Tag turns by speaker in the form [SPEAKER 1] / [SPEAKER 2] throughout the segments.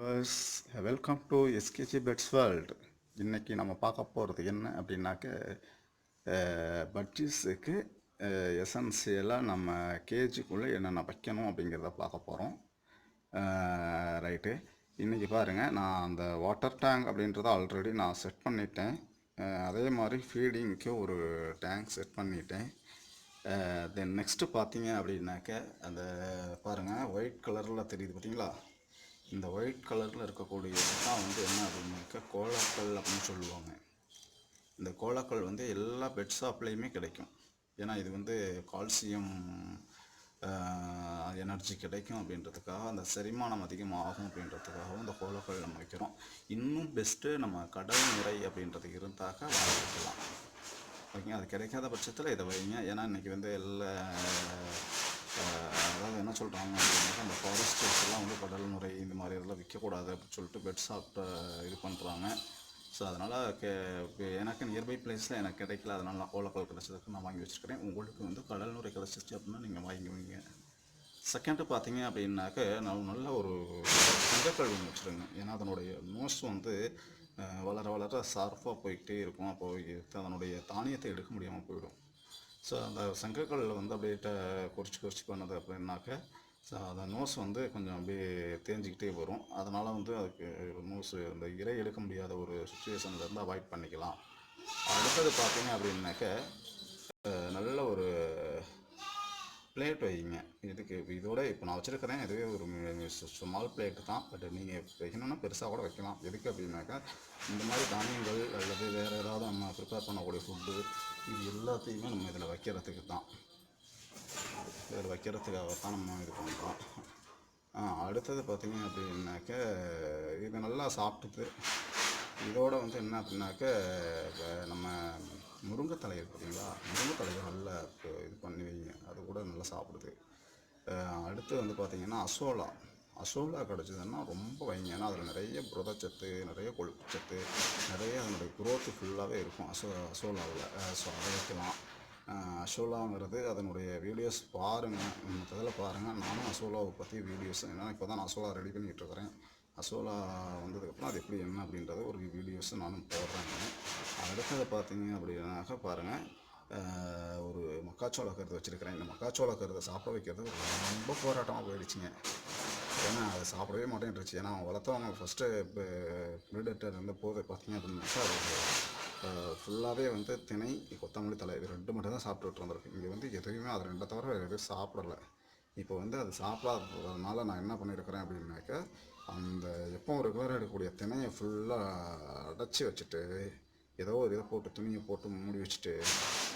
[SPEAKER 1] Bus welcome to SKG pets world. இன்றைக்கி நம்ம பார்க்க போகிறது என்ன அப்படின்னாக்க பட்ஜீஸுக்கு எசன்சியலாக நம்ம கேஜுக்குள்ளே என்னென்ன வைக்கணும் அப்படிங்கிறத பார்க்க போகிறோம். ரைட்டு, இன்றைக்கி பாருங்கள், நான் அந்த வாட்டர் டேங்க் அப்படின்றத ஆல்ரெடி நான் செட் பண்ணிட்டேன். அதே மாதிரி ஃபீடிங்க்கு ஒரு டேங்க் செட் பண்ணிட்டேன். தென் நெக்ஸ்ட்டு பார்த்தீங்க அப்படின்னாக்க அந்த பாருங்கள், ஒயிட் கலரில் தெரியுது பார்த்தீங்களா? இந்த ஒயிட் கலரில் இருக்கக்கூடியது தான் வந்து என்ன அப்படின்னாக்கா கோலக்கல் அப்படின்னு சொல்லுவாங்க. இந்த கோலக்கல் வந்து எல்லா பெட் ஷாப்லேயுமே கிடைக்கும். ஏன்னா இது வந்து கால்சியம் எனர்ஜி கிடைக்கும் அப்படின்றதுக்காக, அந்த செரிமானம் அதிகமாகும் அப்படின்றதுக்காகவும் இந்த கோலக்கல் நம்ம வைக்கிறோம். இன்னும் பெஸ்ட்டு நம்ம கடல் நுரை அப்படின்றது இருந்தாக்கா வாங்கிக்கலாம். ஓகேங்க, அது கிடைக்காத பட்சத்தில் இதை வைங்க. ஏன்னா இன்றைக்கி வந்து எல்லா அதாவது என்ன சொல்கிறாங்க அப்படின்னாக்கா, அந்த ஃபாரஸ்டர்ஸ் எல்லாம் வந்து கடல் நுரை இந்த மாதிரி இதெல்லாம் விற்கக்கூடாது அப்படின்னு சொல்லிட்டு பெட் ஷாப்ட்ட இது பண்ணுறாங்க. ஸோ அதனால் எனக்கு நியர்பை பிளேஸில் எனக்கு கிடைக்கல, அதனால் நான் கோலக்கல் கிடச்சதுக்கு நான் வாங்கி வச்சுருக்கிறேன். உங்களுக்கு வந்து கடல் நுரை கிடச்சிச்சு அப்படின்னா நீங்கள் வாங்கிக்குவீங்க. செகண்டு பார்த்தீங்க அப்படின்னாக்க நான் நல்ல ஒரு தங்கக்கல் ஒன்று வச்சுருங்க. ஏன்னா அதனுடைய நோஸ் வந்து வளர வளர ஷார்ப்பாக போய்கிட்டே இருக்கும். அப்போது அதனுடைய தானியத்தை எடுக்க முடியாமல் போயிடும். ஸோ அந்த சங்கக்கல்லில் வந்து அப்படியே குறிச்சு பண்ணது அப்படின்னாக்க ஸோ அந்த நோஸ் வந்து கொஞ்சம் அப்படியே தேஞ்சிக்கிட்டே வரும். அதனால் வந்து அதுக்கு நோஸு அந்த இறை எடுக்க முடியாத ஒரு சுச்சுவேஷன்லேருந்து அவாய்ட் பண்ணிக்கலாம். அடுத்தது பார்த்தீங்க அப்படின்னாக்க நல்ல ஒரு பிளேட் வைங்க. இதுக்கு இதோட இப்போ நான் வச்சுருக்கிறேன், இதுவே ஒரு ஸ்மால் பிளேட்டு தான். பட் நீங்கள் வைக்கணுன்னா பெருசாக கூட வைக்கலாம். எதுக்கு அப்படின்னாக்கா, இந்த மாதிரி தானியங்கள் அல்லது வேறு ஏதாவது நம்ம ப்ரிப்பேர் பண்ணக்கூடிய ஃபுட்டு இது எல்லாத்தையுமே நம்ம இதில் வைக்கிறதுக்கு தான், இதில் வைக்கிறதுக்காகத்தான் நம்ம இது பண்ணுறோம். அடுத்தது பார்த்திங்க அப்படின்னாக்க இது நல்லா சாப்பிட்டுது. இதோட வந்து என்ன அப்படின்னாக்க நம்ம முருங்கைத்தலை இருக்குது பார்த்தீங்களா, முருங்கைத்தலையை நல்லா இது பண்ணி வைங்க, அது கூட நல்லா சாப்பிடுது. அடுத்து வந்து பார்த்திங்கன்னா அசோலா கிடச்சிதுன்னா ரொம்ப வைங்க. ஏன்னா அதில் நிறைய புரதச்சத்து, நிறைய கொழுப்பு சத்து, நிறைய அதனுடைய குரோத்து ஃபுல்லாகவே இருக்கும் அசோலாவில். ஸோ அதை வைக்கலாம். அசோலாங்கிறது அதனுடைய வீடியோஸ் பாருங்கள், இதில் பாருங்கள். நானும் அசோலாவை பற்றி வீடியோஸ், ஏன்னா இப்போ தான் நான் அசோலா ரெடி பண்ணிகிட்டு இருக்கிறேன். அசோலா வந்ததுக்கப்புறம் அது எப்படி என்ன அப்படின்றத ஒரு வீடியோஸ் நானும் போடுறேன். அடுத்தது பார்த்தீங்க அப்படின்னாக்கா பாருங்கள், ஒரு மக்காச்சோள கருது வச்சுருக்கிறேன். இந்த மக்காச்சோள கருதை சாப்பிட வைக்கிறது ரொம்ப போராட்டமாக போயிடுச்சுங்க. ஏன்னா அதை சாப்பிடவே மாட்டேன்ருச்சு. ஏன்னா வளர்த்தவங்க ஃபஸ்ட்டு இப்போ ப்ரீடேட்டர் இருந்த போது பார்த்தீங்க அப்படின்னாக்கா அது ஃபுல்லாகவே வந்து திணை, கொத்தமல்லி தலை இது ரெண்டு மட்டும் தான் சாப்பிட்டுட்டு இருந்திருக்கு. இங்கே வந்து எதுவுமே அது ரெண்டை தவிர எதுவும் சாப்பிடலை. இப்போ வந்து அது சாப்பிடாததுனால நான் என்ன பண்ணியிருக்கிறேன் அப்படின்னாக்கா, அந்த எப்பவும் ரெகுலராக எடுக்கக்கூடிய திணையை ஃபுல்லாக அடைச்சி வச்சுட்டு, ஏதோ ஒரு இதை போட்டு துணியை போட்டு மூடி வச்சுட்டு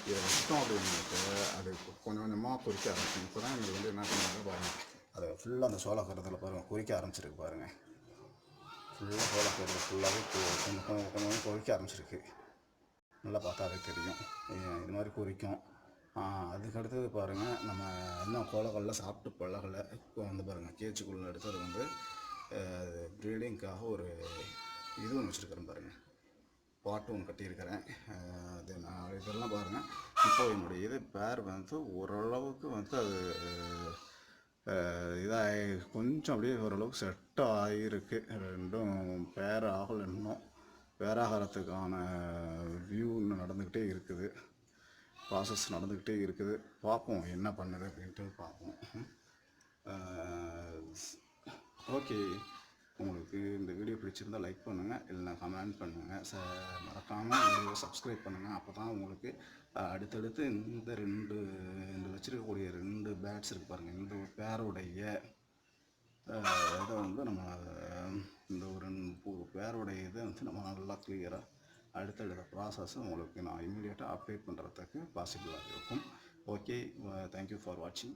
[SPEAKER 1] இதை வச்சிட்டோம் அப்படின்னாக்க அது கொஞ்சம் கொஞ்சமாக குறிக்க ஆரம்பிக்கும். இப்போ தான் எங்களுக்கு வந்து என்ன பண்ணுறாங்க பாருங்கள், அதை ஃபுல்லாக அந்த சோளக்கருத்தில் பாருங்கள் குறிக்க ஆரம்பிச்சிருக்கு பாருங்கள். ஃபுல்லாக சோளக்கருது ஃபுல்லாகவே கொஞ்சம் கொஞ்சம் குறிக்க ஆரம்பிச்சிருக்கு. நல்லா பார்த்தாவே தெரியும், இது மாதிரி குறிக்கும். அதுக்கு அடுத்தது பாருங்கள், நம்ம இன்னும் கோலக்கல்ல சாப்பிட்டு பழகலை. இப்போ வந்து பாருங்கள், கேச்சுக்குள்ளே அடுத்தது வந்து ப்ரீடிங்காக ஒரு இது ஒன்று வச்சுருக்கிறேன் பாருங்கள், பாட்டு ஒன்று கட்டியிருக்கிறேன். அது நான் இதெல்லாம் பாருங்கள். இப்போ என்னுடைய இது பேர் வந்து ஓரளவுக்கு வந்து அது இதாக கொஞ்சம் அப்படியே ஓரளவுக்கு செட் ஆகிருக்கு. ரெண்டும் பேர் ஆகலை, இன்னும் பேராகிறதுக்கான வியூ இன்னும் நடந்துக்கிட்டே இருக்குது, ப்ராசஸ் நடந்துக்கிட்டே இருக்குது. பார்ப்போம் என்ன பண்ணுது அப்படின்ட்டு பார்ப்போம். ஓகே, உங்களுக்கு இந்த வீடியோ பிடிச்சிருந்தால் லைக் பண்ணுங்கள், இல்லைனா கமெண்ட் பண்ணுங்கள். மறக்காமல் வீடியோ சப்ஸ்கிரைப் பண்ணுங்கள். அப்போ தான் உங்களுக்கு அடுத்தடுத்து இந்த வச்சுருக்கக்கூடிய 2 பேட்ஸ் இருக்குது பாருங்கள், இந்த பேருடைய இதை வந்து நம்ம இந்த ஒரு பேருடைய இதை வந்து நம்ம நல்லா கிளியராக அடுத்தடுத்த ப்ராசஸ் உங்களுக்கு நான் இமீடியட்டாக அப்டேட் பண்ணுறதுக்கு பாசிபிளாக இருக்கும். ஓகே, தேங்க்யூ ஃபார் வாட்சிங்.